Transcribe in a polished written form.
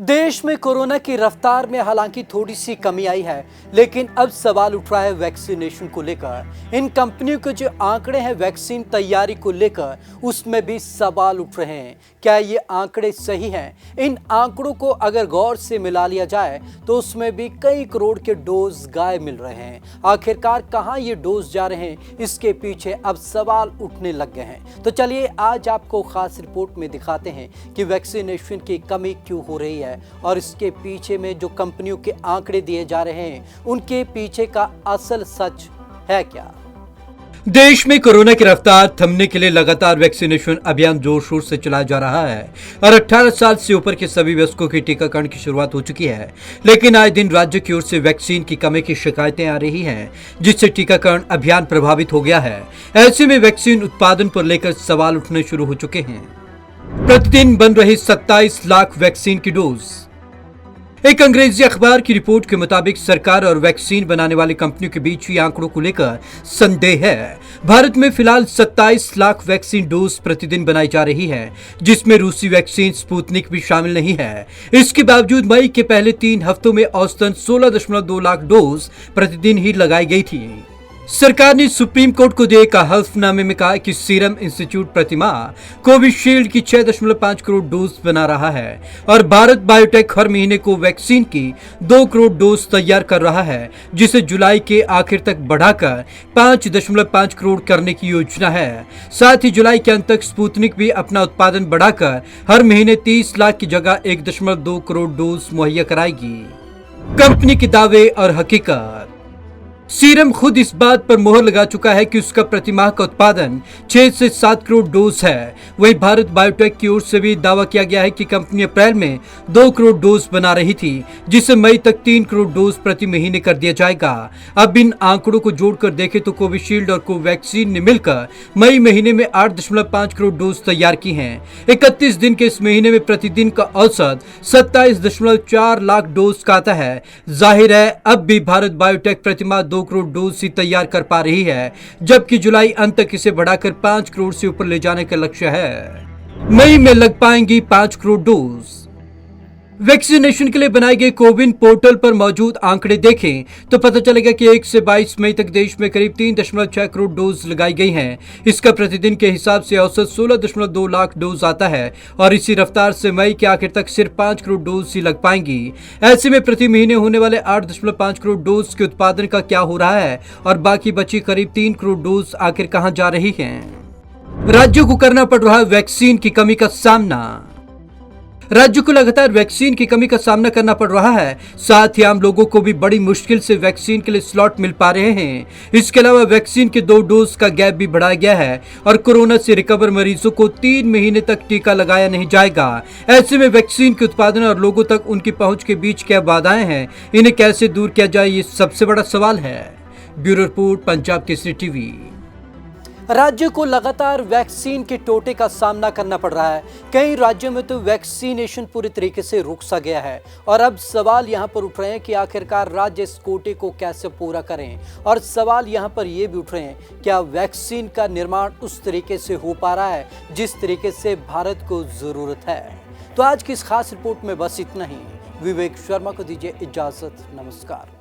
देश में कोरोना की रफ्तार में हालांकि थोड़ी सी कमी आई है, लेकिन अब सवाल उठ रहा है वैक्सीनेशन को लेकर। इन कंपनियों के जो आंकड़े हैं वैक्सीन तैयारी को लेकर, उसमें भी सवाल उठ रहे हैं। क्या ये आंकड़े सही हैं? इन आंकड़ों को अगर गौर से मिला लिया जाए तो उसमें भी कई करोड़ के डोज गायब मिल रहे हैं। आखिरकार कहां ये डोज जा रहे हैं, इसके पीछे अब सवाल उठने लग गए हैं। तो चलिए आज आपको खास रिपोर्ट में दिखाते हैं कि वैक्सीनेशन की कमी क्यों हो रही है और इसके पीछे में जो कंपनियों के आंकड़े दिए जा रहे हैं उनके पीछे का असल सच है क्या। देश में कोरोना की रफ्तार थमने के लिए लगातार वैक्सीनेशन अभियान जोर शोर से चलाया जा रहा है और 18 साल से ऊपर के सभी वयस्कों के टीकाकरण की शुरुआत हो चुकी है। लेकिन आए दिन राज्य की ओर से वैक्सीन की कमी की शिकायतें आ रही हैं, जिससे टीकाकरण अभियान प्रभावित हो गया है। ऐसे में वैक्सीन उत्पादन पर लेकर सवाल उठने शुरू हो चुके हैं। प्रतिदिन बन रही 27 लाख वैक्सीन की डोज। एक अंग्रेजी अखबार की रिपोर्ट के मुताबिक सरकार और वैक्सीन बनाने वाली कंपनियों के बीच ही आंकड़ों को लेकर संदेह है। भारत में फिलहाल 27 लाख वैक्सीन डोज प्रतिदिन बनाई जा रही है, जिसमें रूसी वैक्सीन स्पुतनिक भी शामिल नहीं है। इसके बावजूद मई के पहले 3 हफ्तों में औसतन 16.2 लाख डोज प्रतिदिन ही लगाई गई थी। सरकार ने सुप्रीम कोर्ट को दिए एक हल्फनामे में कहा कि सीरम इंस्टीट्यूट प्रतिमाह कोविशील्ड की 6.5 करोड़ डोज बना रहा है और भारत बायोटेक हर महीने को वैक्सीन की 2 करोड़ डोज तैयार कर रहा है, जिसे जुलाई के आखिर तक बढ़ाकर 5.5 करोड़ करने की योजना है। साथ ही जुलाई के अंत तक स्पुतनिक भी अपना उत्पादन बढ़ाकर हर महीने 30 लाख की जगह 1.2 करोड़ डोज मुहैया कराएगी। कंपनी के दावे और हकीकत। सीरम खुद इस बात पर मोहर लगा चुका है कि उसका प्रतिमाह का उत्पादन 6 से 7 करोड़ डोज है। वहीं भारत बायोटेक की ओर से भी दावा किया गया है कि कंपनी अप्रैल में 2 करोड़ डोज बना रही थी, जिसे मई तक 3 करोड़ डोज प्रति महीने कर दिया जाएगा। अब इन आंकड़ों को जोड़कर देखें तो कोविशील्ड और कोवैक्सीन ने मिलकर मई महीने में 8.5 करोड़ डोज तैयार की हैं। 31 दिन के इस महीने में प्रतिदिन का औसत 27.4 लाख डोज का आता है। जाहिर है अब भी भारत बायोटेक प्रतिमाह 2 करोड़ डोज ही तैयार कर पा रही है, जबकि जुलाई अंत तक इसे बढ़ाकर 5 करोड़ से ऊपर ले जाने का लक्ष्य है। मई में लग पाएंगी 5 करोड़ डोज। वैक्सीनेशन के लिए बनाए गए कोविन पोर्टल पर मौजूद आंकड़े देखें तो पता चलेगा कि 1 से 22 मई तक देश में करीब 3.6 करोड़ डोज लगाई गई हैं। इसका प्रतिदिन के हिसाब से औसत 16.2 लाख डोज आता है और इसी रफ्तार से मई के आखिर तक सिर्फ 5 करोड़ डोज ही लग पाएंगी। ऐसे में प्रति महीने होने वाले 8.5 करोड़ डोज के उत्पादन का क्या हो रहा है और बाकी बची करीब 3 करोड़ डोज आखिर कहां जा रही है। राज्यों को करना पड़ रहा है वैक्सीन की कमी का सामना। राज्यों को लगातार वैक्सीन की कमी का सामना करना पड़ रहा है। साथ ही आम लोगों को भी बड़ी मुश्किल से वैक्सीन के लिए स्लॉट मिल पा रहे हैं। इसके अलावा वैक्सीन के 2 डोज का गैप भी बढ़ाया गया है और कोरोना से रिकवर मरीजों को 3 महीने तक टीका लगाया नहीं जाएगा। ऐसे में वैक्सीन के उत्पादन और लोगों तक उनकी पहुंच के बीच क्या बाधाएं हैं, इन्हें कैसे दूर किया जाए, ये सबसे बड़ा सवाल है। Bureau report, Punjab Kesari TV. राज्य को लगातार वैक्सीन के टोटे का सामना करना पड़ रहा है। कई राज्यों में तो वैक्सीनेशन पूरी तरीके से रुक सा गया है और अब सवाल यहां पर उठ रहे हैं कि आखिरकार राज्य इस कोटे को कैसे पूरा करें। और सवाल यहां पर यह भी उठ रहे हैं, क्या वैक्सीन का निर्माण उस तरीके से हो पा रहा है जिस तरीके से भारत को जरूरत है। तो आज की इस खास रिपोर्ट में बस इतना ही। विवेक शर्मा को दीजिए इजाजत। नमस्कार।